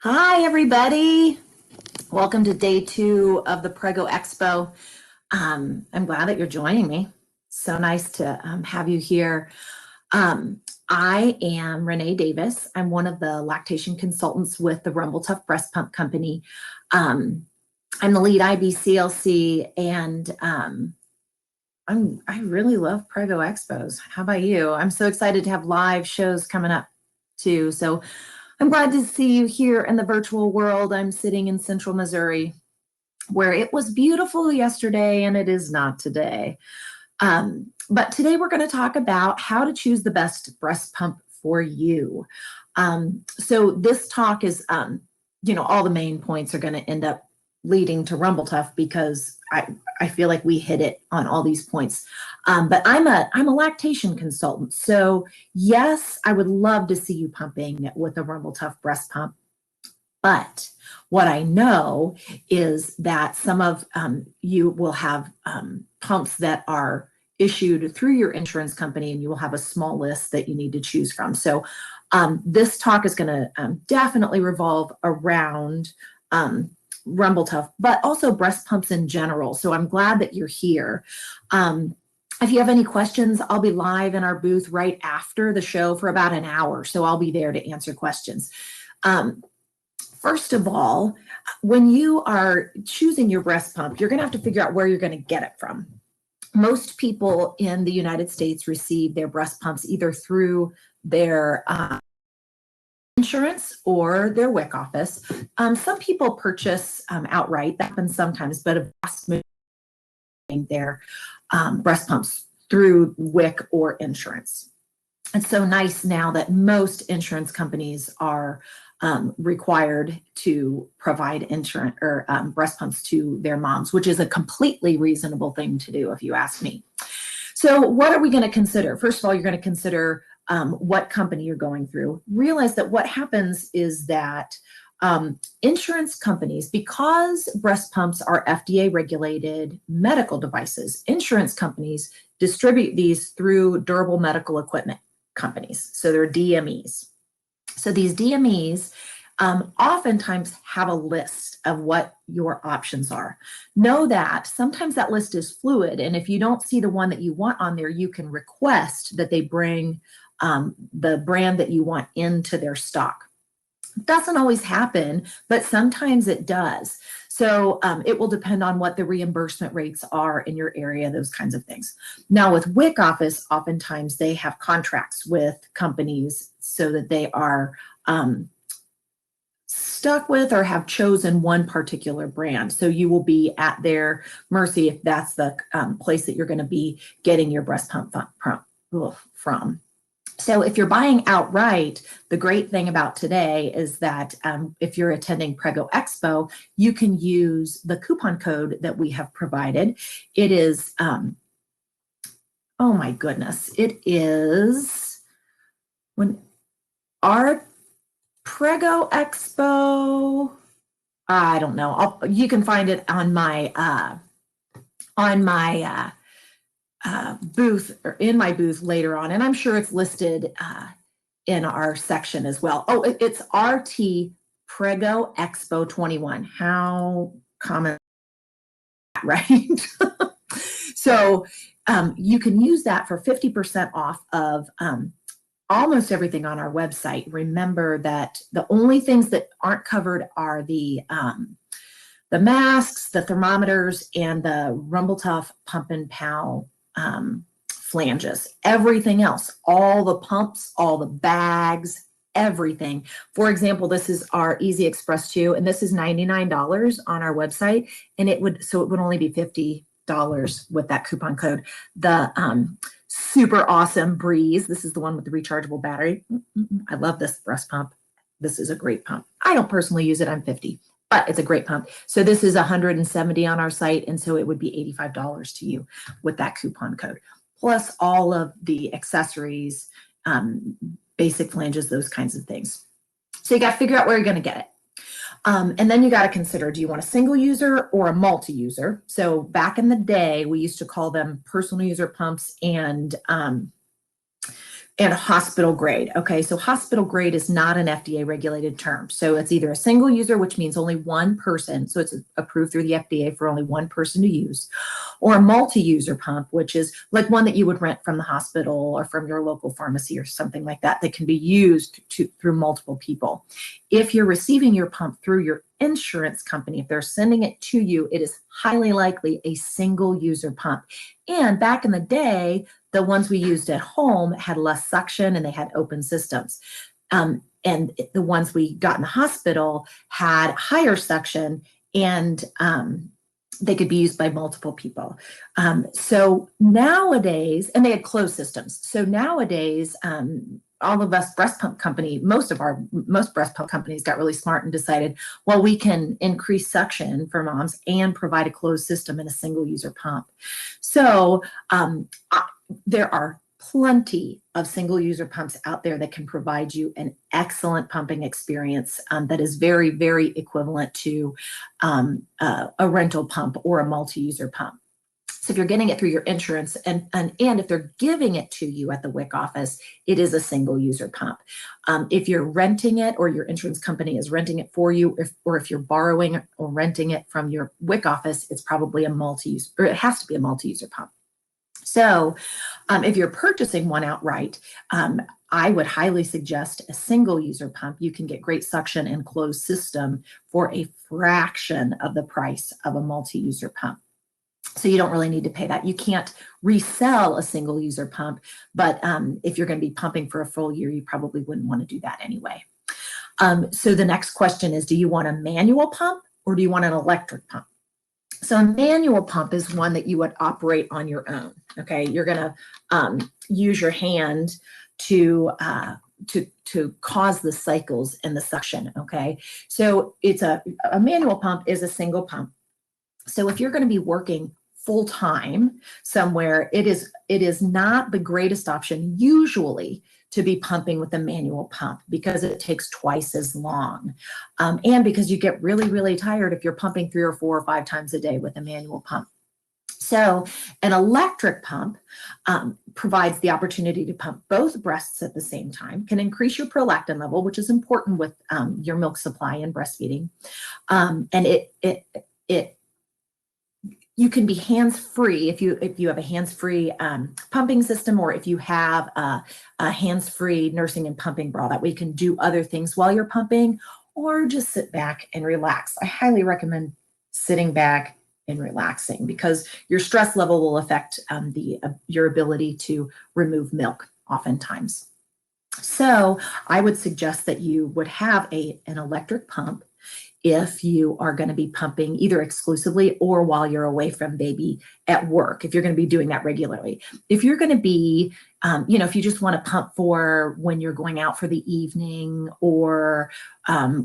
Hi, everybody. Welcome to day 2 of the Prego Expo. I'm glad that you're joining me. So nice to have you here. I am Renee Davis. I'm one of the lactation consultants with the Tuff Breast Pump Company. I'm the lead IBCLC, and I really love Prego Expos. How about you? I'm so excited to have live shows coming up too. So I'm glad to see you here in the virtual world. I'm sitting in central Missouri, where it was beautiful yesterday and it is not today. But today we're going to talk about how to choose the best breast pump for you. So this talk is, all the main points are going to end up leading to Tuff because I feel like we hit it on all these points. But I'm a lactation consultant. So yes, I would love to see you pumping with a Tuff breast pump. But what I know is that some of you will have pumps that are issued through your insurance company, and you will have a small list that you need to choose from. So this talk is going to definitely revolve around Tuff, but also breast pumps in general. So I'm glad that you're here. If you have any questions, I'll be live in our booth right after the show for about an hour. So I'll be there to answer questions. First of all, when you are choosing your breast pump, you're going to have to figure out where you're going to get it from. Most people in the United States receive their breast pumps either through their insurance or their WIC office. Some people purchase outright. That happens sometimes, but a vast majority their breast pumps through WIC or insurance. It's so nice now that most insurance companies are required to provide insurance or breast pumps to their moms, which is a completely reasonable thing to do, if you ask me. So what are we going to consider? First of all, you're going to consider what company you're going through. Realize that what happens is that insurance companies, because breast pumps are FDA regulated medical devices, insurance companies distribute these through durable medical equipment companies. So they're DMEs. So these DMEs oftentimes have a list of what your options are. Know that sometimes that list is fluid, and if you don't see the one that you want on there, you can request that they bring the brand that you want into their stock. It doesn't always happen, but sometimes it does. So it will depend on what the reimbursement rates are in your area, those kinds of things. Now with WIC office, oftentimes they have contracts with companies so that they are stuck with or have chosen one particular brand. So you will be at their mercy if that's the place that you're going to be getting your breast pump from. So if you're buying outright, the great thing about today is that if you're attending Prego Expo, you can use the coupon code that we have provided. It is, oh my goodness, it is when our Prego Expo, I don't know, you can find it on my booth or in my booth later on, and I'm sure it's listed in our section as well. Oh, it's RT Prego Expo 21. How common, right? So you can use that for 50% off of almost everything on our website. Remember that the only things that aren't covered are the masks, the thermometers, and the Tuff Pump and Pow flanges. Everything else, all the pumps, all the bags, everything. For example, this is our Easy Express 2, and this is $99 on our website, and it would only be $50 with that coupon code. The super awesome Breeze, this is the one with the rechargeable battery. I love this breast pump. This is a great pump. I don't personally use it. I'm 50. But it's a great pump. So this is $170 on our site, and so it would be $85 to you with that coupon code, plus all of the accessories, basic flanges, those kinds of things. So you got to figure out where you're going to get it. And then you got to consider, do you want a single user or a multi-user? So back in the day, we used to call them personal user pumps and and hospital grade. Okay, so hospital grade is not an FDA regulated term. So it's either a single user, which means only one person, so it's approved through the FDA for only one person to use, or a multi-user pump, which is like one that you would rent from the hospital or from your local pharmacy or something like that, that can be used through multiple people. If you're receiving your pump through your insurance company, if they're sending it to you, it is highly likely a single user pump. And back in the day, the ones we used at home had less suction and they had open systems. And the ones we got in the hospital had higher suction, and they could be used by multiple people. So nowadays, and they had closed systems. So nowadays, all of us breast pump company, most breast pump companies got really smart and decided, well, we can increase suction for moms and provide a closed system in a single user pump. So there are plenty of single user pumps out there that can provide you an excellent pumping experience that is very, very equivalent to a rental pump or a multi-user pump. So if you're getting it through your insurance and if they're giving it to you at the WIC office, it is a single user pump. If you're renting it or your insurance company is renting it for you, or if you're borrowing or renting it from your WIC office, it's probably a multi-use, or it has to be a multi-user pump. So if you're purchasing one outright, I would highly suggest a single user pump. You can get great suction and closed system for a fraction of the price of a multi-user pump. So you don't really need to pay that. You can't resell a single user pump, but if you're going to be pumping for a full year, you probably wouldn't want to do that anyway. So the next question is, do you want a manual pump or do you want an electric pump? So a manual pump is one that you would operate on your own. Okay, you're going to use your hand to cause the cycles and the suction. Okay, so it's a manual pump is a single pump. So if you're going to be working full time somewhere, it is not the greatest option usually to be pumping with a manual pump, because it takes twice as long. And because you get really, really tired if you're pumping 3 or 4 or 5 times a day with a manual pump. So an electric pump provides the opportunity to pump both breasts at the same time, can increase your prolactin level, which is important with your milk supply and breastfeeding. And you can be hands-free if you have a hands-free pumping system, or if you have a hands-free nursing and pumping bra. That way you can do other things while you're pumping, or just sit back and relax. I highly recommend sitting back and relaxing, because your stress level will affect your ability to remove milk oftentimes. So I would suggest that you would have an electric pump if you are going to be pumping either exclusively or while you're away from baby at work, if you're going to be doing that regularly. If you're going to be, if you just want to pump for when you're going out for the evening, or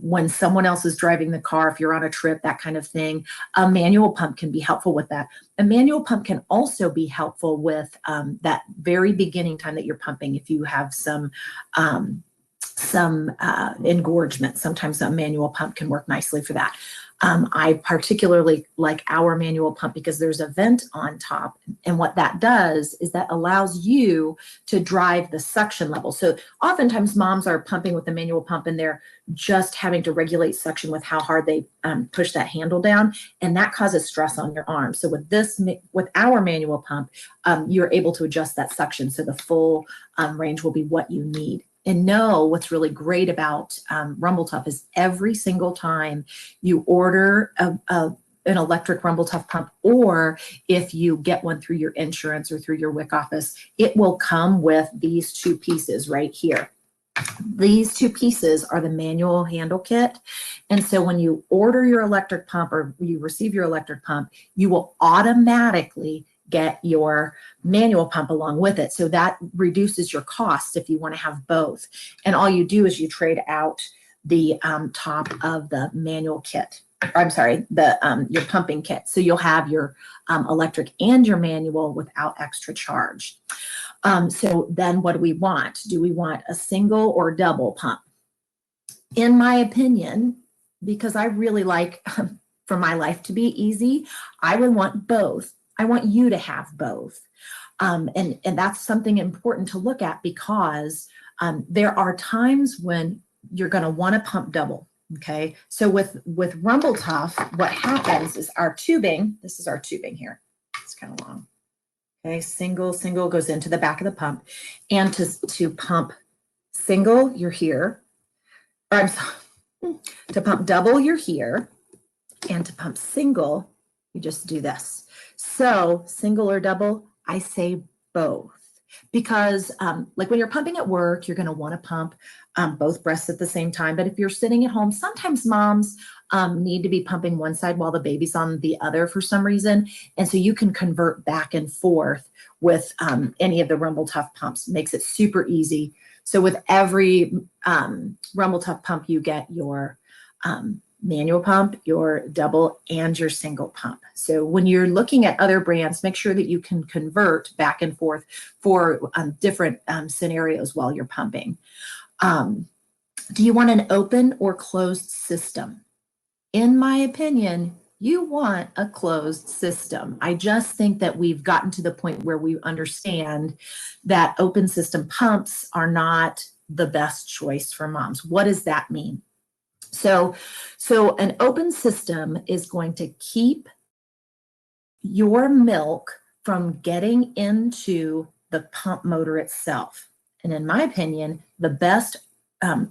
when someone else is driving the car, if you're on a trip, that kind of thing, a manual pump can be helpful with that. A manual pump can also be helpful with that very beginning time that you're pumping. If you have some engorgement, sometimes a manual pump can work nicely for that. I particularly like our manual pump because there's a vent on top, and what that does is that allows you to drive the suction level. So oftentimes moms are pumping with the manual pump and they're just having to regulate suction with how hard they push that handle down, and that causes stress on your arm. So with our manual pump, you're able to adjust that suction, so the full range will be what you need. And what's really great about Rumble Tuff is every single time you order an electric Rumble Tuff pump, or if you get one through your insurance or through your WIC office, it will come with these 2 pieces right here. These 2 pieces are the manual handle kit. And so when you order your electric pump or you receive your electric pump, you will automatically get your manual pump along with it. So that reduces your cost if you want to have both. And all you do is you trade out the top of the manual kit. I'm sorry, your pumping kit. So you'll have your electric and your manual without extra charge. So then what do we want? Do we want a single or double pump? In my opinion, because I really like for my life to be easy, I would want both. I want you to have both. And that's something important to look at, because there are times when you're going to want to pump double. Okay, so with Rumble Tuff, what happens is our tubing, this is our tubing here, it's kind of long. Okay, single goes into the back of the pump, and to pump single, you're here, or I'm sorry, to pump double, you're here, and to pump single, you just do this. So single or double, I say both. Because like when you're pumping at work, you're going to want to pump both breasts at the same time. But if you're sitting at home, sometimes moms need to be pumping one side while the baby's on the other for some reason. And so you can convert back and forth with any of the Rumble Tuff pumps. It makes it super easy. So with every Rumble Tuff pump, you get your manual pump, your double, and your single pump. So when you're looking at other brands, make sure that you can convert back and forth for different scenarios while you're pumping. Do you want an open or closed system? In my opinion, you want a closed system. I just think that we've gotten to the point where we understand that open system pumps are not the best choice for moms. What does that mean? So an open system is going to keep your milk from getting into the pump motor itself. And in my opinion, the best the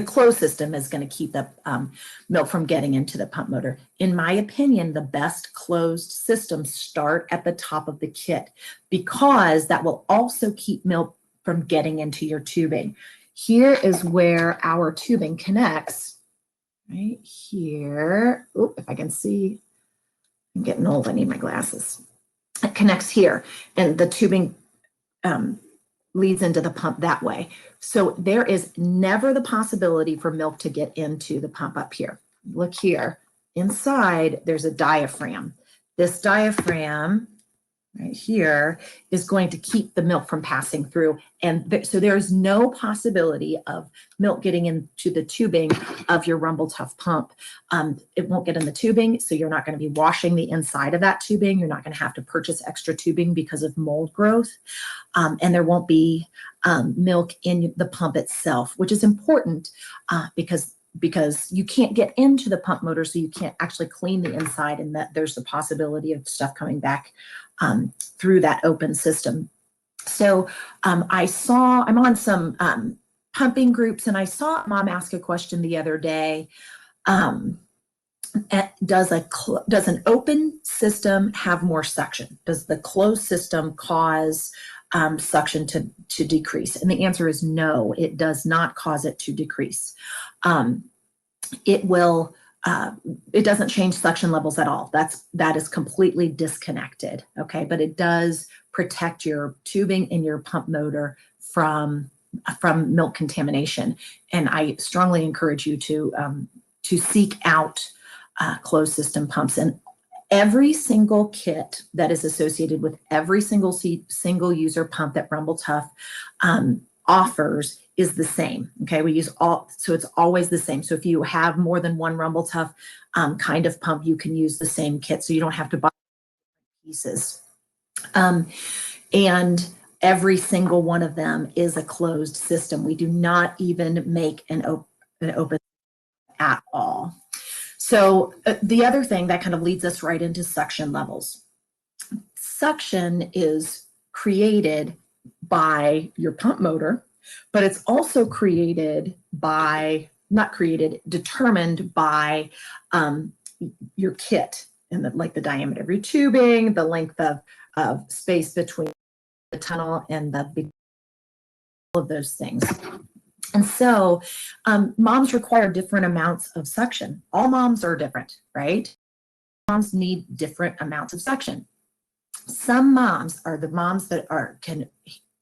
closed system is going to keep the milk from getting into the pump motor. In my opinion, the best closed systems start at the top of the kit, because that will also keep milk from getting into your tubing. Here is where our tubing connects, right here. Oop, if I can see, I'm getting old, I need my glasses. It connects here, and the tubing leads into the pump that way. So there is never the possibility for milk to get into the pump up here. Look here, inside there's a diaphragm. This diaphragm right here is going to keep the milk from passing through. And so there's no possibility of milk getting into the tubing of your Rumble Tuff pump. It won't get in the tubing, so you're not going to be washing the inside of that tubing. You're not going to have to purchase extra tubing because of mold growth. And there won't be milk in the pump itself, which is important because you can't get into the pump motor, so you can't actually clean the inside, and that there's the possibility of stuff coming back through that open system. So I'm on some pumping groups, and I saw a mom ask a question the other day. Does an open system have more suction? Does the closed system cause suction to decrease? And the answer is no, it does not cause it to decrease. It doesn't change suction levels at all. That is completely disconnected. Okay, but it does protect your tubing and your pump motor from milk contamination. And I strongly encourage you to seek out closed system pumps. And every single kit that is associated with every single user pump that Rumble Tuff offers is the same. Okay, we use so it's always the same. So if you have more than one Rumble Tuff kind of pump, you can use the same kit, so you don't have to buy pieces. And every single one of them is a closed system. We do not even make an open at all. So the other thing that kind of leads us right into suction levels. Suction is created by your pump motor, but it's also determined by your kit, and like the diameter of your tubing, the length of space between the tunnel and all of those things. And so moms require different amounts of suction. All moms are different, right? Moms need different amounts of suction. Some moms are the moms that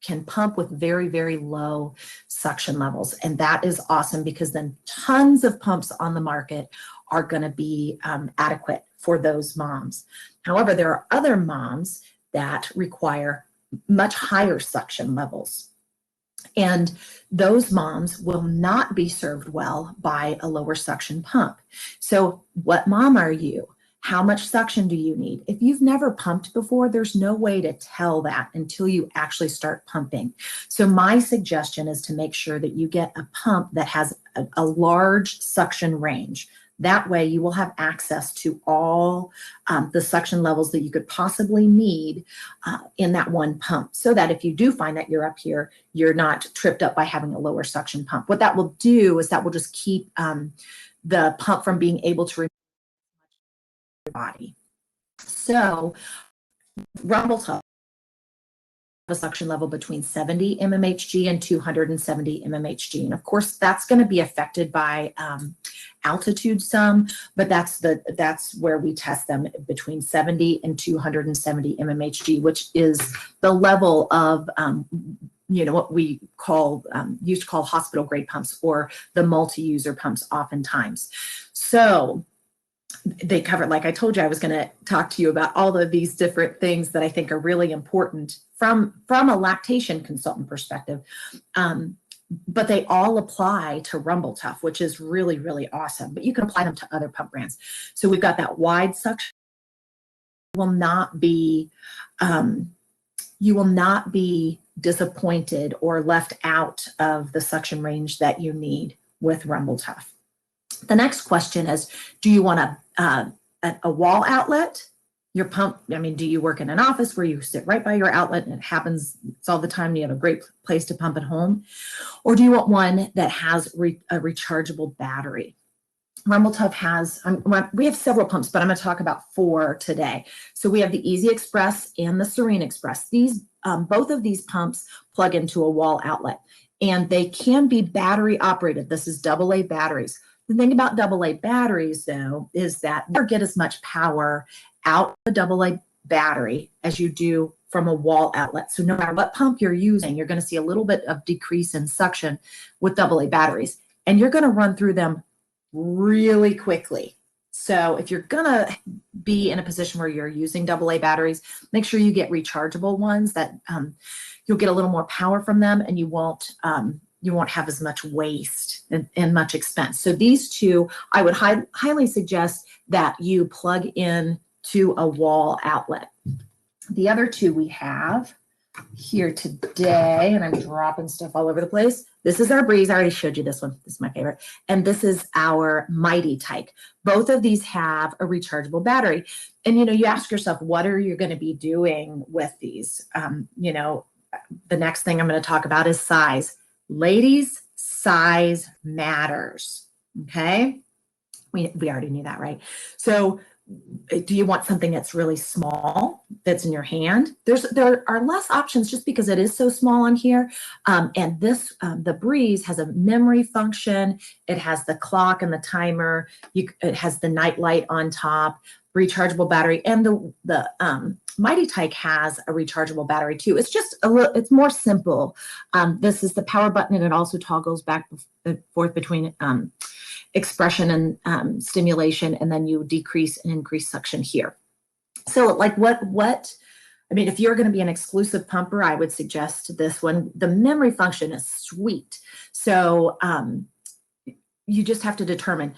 can pump with very, very low suction levels. And that is awesome, because then tons of pumps on the market are going to be adequate for those moms. However, there are other moms that require much higher suction levels. And those moms will not be served well by a lower suction pump. So what mom are you? How much suction do you need? If you've never pumped before, there's no way to tell that until you actually start pumping. So my suggestion is to make sure that you get a pump that has a large suction range. That way you will have access to all the suction levels that you could possibly need in that one pump, so that if you do find that you're up here, you're not tripped up by having a lower suction pump. What that will do is that will just keep the pump from being able to remove your body. So Rumble Tuff a suction level between 70 mmHg and 270 mmHg. And of course, that's going to be affected by altitude some, but that's where we test them, between 70 and 270 mmHg, which is the level of what we call used to call hospital grade pumps, or the multi-user pumps oftentimes. So they cover, like I told you, I was going to talk to you about all of these different things that I think are really important from a lactation consultant perspective. But they all apply to Rumble Tuff, which is really, really awesome. But you can apply them to other pump brands. So we've got that wide suction. You will not be disappointed or left out of the suction range that you need with Rumble Tuff. The next question is, do you want a wall outlet? Your pump, do you work in an office where you sit right by your outlet and it happens, it's all the time, and you have a great place to pump at home? Or do you want one that has a rechargeable battery? Rumble Tuff has, we have several pumps, but I'm going to talk about 4 today. So we have the Easy Express and the Serene Express. These, both of these pumps plug into a wall outlet, and they can be battery operated. This is AA batteries. The thing about AA batteries, though, is that you never get as much power out of a AA battery as you do from a wall outlet. So no matter what pump you're using, you're going to see a little bit of decrease in suction with AA batteries, and you're going to run through them really quickly. So if you're going to be in a position where you're using AA batteries, make sure you get rechargeable ones that you'll get a little more power from them, and you won't have as much waste and much expense. So these two, I would highly suggest that you plug in to a wall outlet. The other two we have here today, and I'm dropping stuff all over the place. This is our Breeze. I already showed you this one. This is my favorite. And this is our Mighty Tyke. Both of these have a rechargeable battery. And, you ask yourself, what are you going to be doing with these? The next thing I'm going to talk about is size. Ladies, size matters. Okay. We already knew that, right? So do you want something that's really small, that's in your hand? There are less options just because it is so small on here. And this, the Breeze has a memory function. It has the clock and the timer. It has the night light on top, rechargeable battery, and the Mighty Tyke has a rechargeable battery too. It's just it's more simple. This is the power button, and it also toggles back and forth between expression and stimulation, and then you decrease and increase suction here. So like if you're going to be an exclusive pumper, I would suggest this one. The memory function is sweet. So you just have to determine,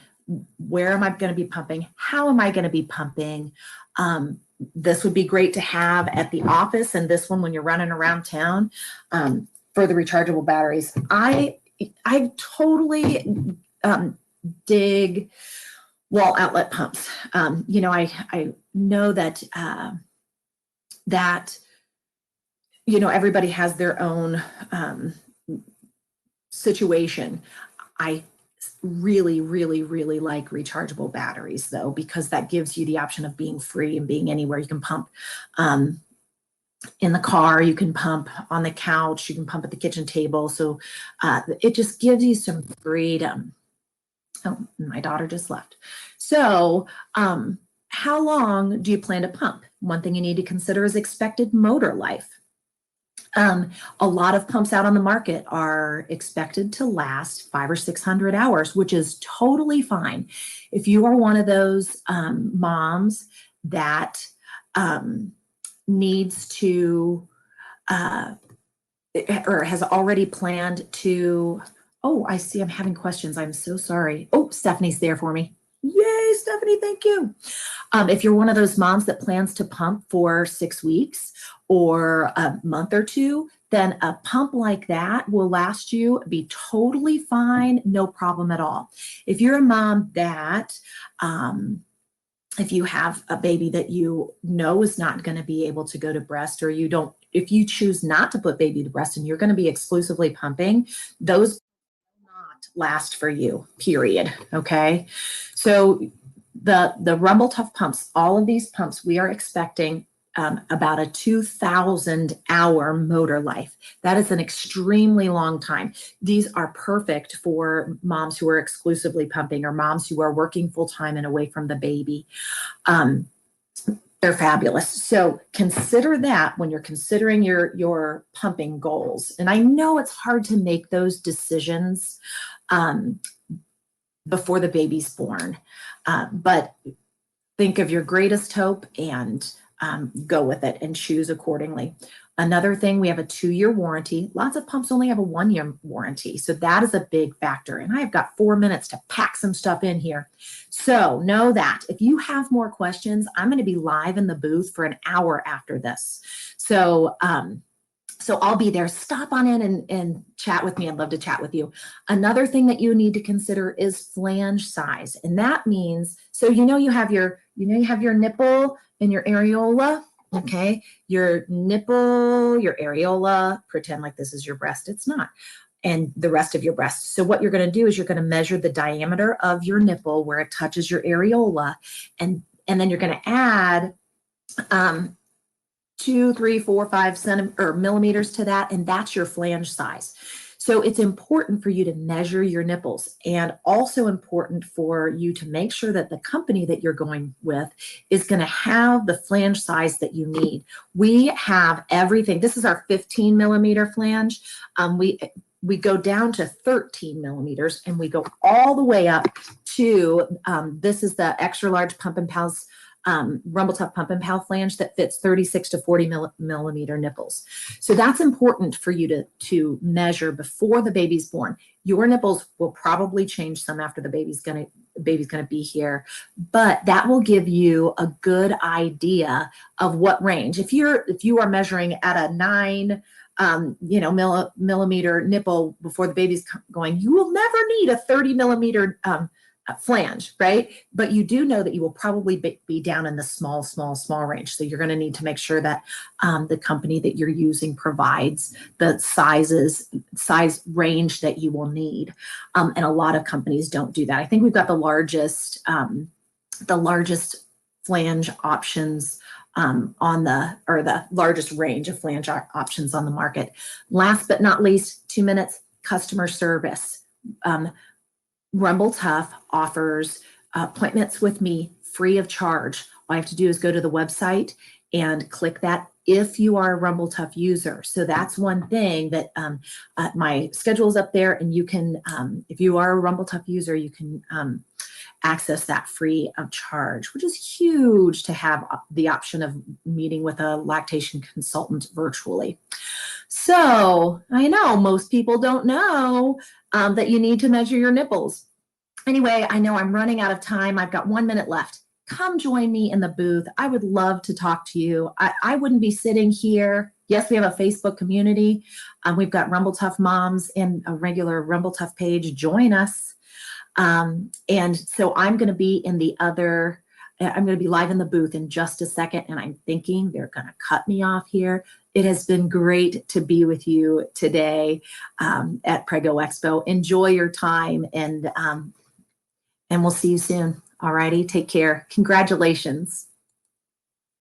where am I going to be pumping? How am I going to be pumping? This would be great to have at the office, and this one when you're running around town for the rechargeable batteries. I totally dig wall outlet pumps. I know that everybody has their own situation. I really, really, really like rechargeable batteries, though, because that gives you the option of being free and being anywhere. You can pump in the car, you can pump on the couch, you can pump at the kitchen table. So it just gives you some freedom. Oh, my daughter just left. So how long do you plan to pump? One thing you need to consider is expected motor life. A lot of pumps out on the market are expected to last 500 or 600 hours, which is totally fine. If you are one of those moms that needs to or has already planned to, oh, I see I'm having questions. I'm so sorry. Oh, Stephanie's there for me. Yay, Stephanie, thank you. If you're one of those moms that plans to pump for 6 weeks or a month or two, then a pump like that will last you, be totally fine, no problem at all. If you're a mom that, if you have a baby that you know is not going to be able to go to breast, or you don't, if you choose not to put baby to breast and you're going to be exclusively pumping, those not last for you, period. Okay. So the Rumble Tuff pumps, all of these pumps, we are expecting about a 2,000 hour motor life. That is an extremely long time. These are perfect for moms who are exclusively pumping, or moms who are working full time and away from the baby. They're fabulous. So consider that when you're considering your pumping goals. And I know it's hard to make those decisions before the baby's born, but think of your greatest hope and go with it and choose accordingly. Another thing, we have a 2-year warranty. Lots of pumps only have a 1-year warranty. So that is a big factor. And I've got 4 minutes to pack some stuff in here. So know that if you have more questions, I'm going to be live in the booth for an hour after this. So I'll be there. Stop on in and chat with me. I'd love to chat with you. Another thing that you need to consider is flange size. And that means, so you have your nipple and your areola. Okay, your nipple, your areola, pretend like this is your breast. It's not. And the rest of your breast. So what you're going to do is you're going to measure the diameter of your nipple where it touches your areola. And then you're going to add 2, 3, 4, 5 millimeters to that. And that's your flange size. So it's important for you to measure your nipples, and also important for you to make sure that the company that you're going with is going to have the flange size that you need. We have everything. This is our 15 millimeter flange. We go down to 13 millimeters, and we go all the way up to, this is the extra large Pump and Pal's Rumble Tuff Pump and Pal flange that fits 36 to 40 millimeter nipples. So that's important for you to measure before the baby's born. Your nipples will probably change some after the baby's gonna be here, but that will give you a good idea of what range. If you are measuring at a 9 millimeter nipple before the baby's going, you will never need a 30 millimeter flange, right? But you do know that you will probably be down in the small range. So you're going to need to make sure that the company that you're using provides the size range that you will need. And a lot of companies don't do that. I think we've got the largest flange options the largest range of flange options on the market. Last but not least, 2 minutes, customer service. Rumble Tuff offers appointments with me free of charge. All you have to do is go to the website and click that if you are a Rumble Tuff user. So that's one thing that my schedule is up there, and you can, if you are a Rumble Tuff user, you can access that free of charge, which is huge to have the option of meeting with a lactation consultant virtually. So I know most people don't know that you need to measure your nipples. Anyway, I know I'm running out of time. I've got 1 minute left. Come join me in the booth. I would love to talk to you. I wouldn't be sitting here. Yes, we have a Facebook community. We've got Rumble Tuff moms and a regular Rumble Tuff page. Join us. And so I'm going to be I'm going to be live in the booth in just a second, and I'm thinking they're going to cut me off here. It has been great to be with you today at Prego Expo. Enjoy your time, and we'll see you soon. All righty, take care. Congratulations.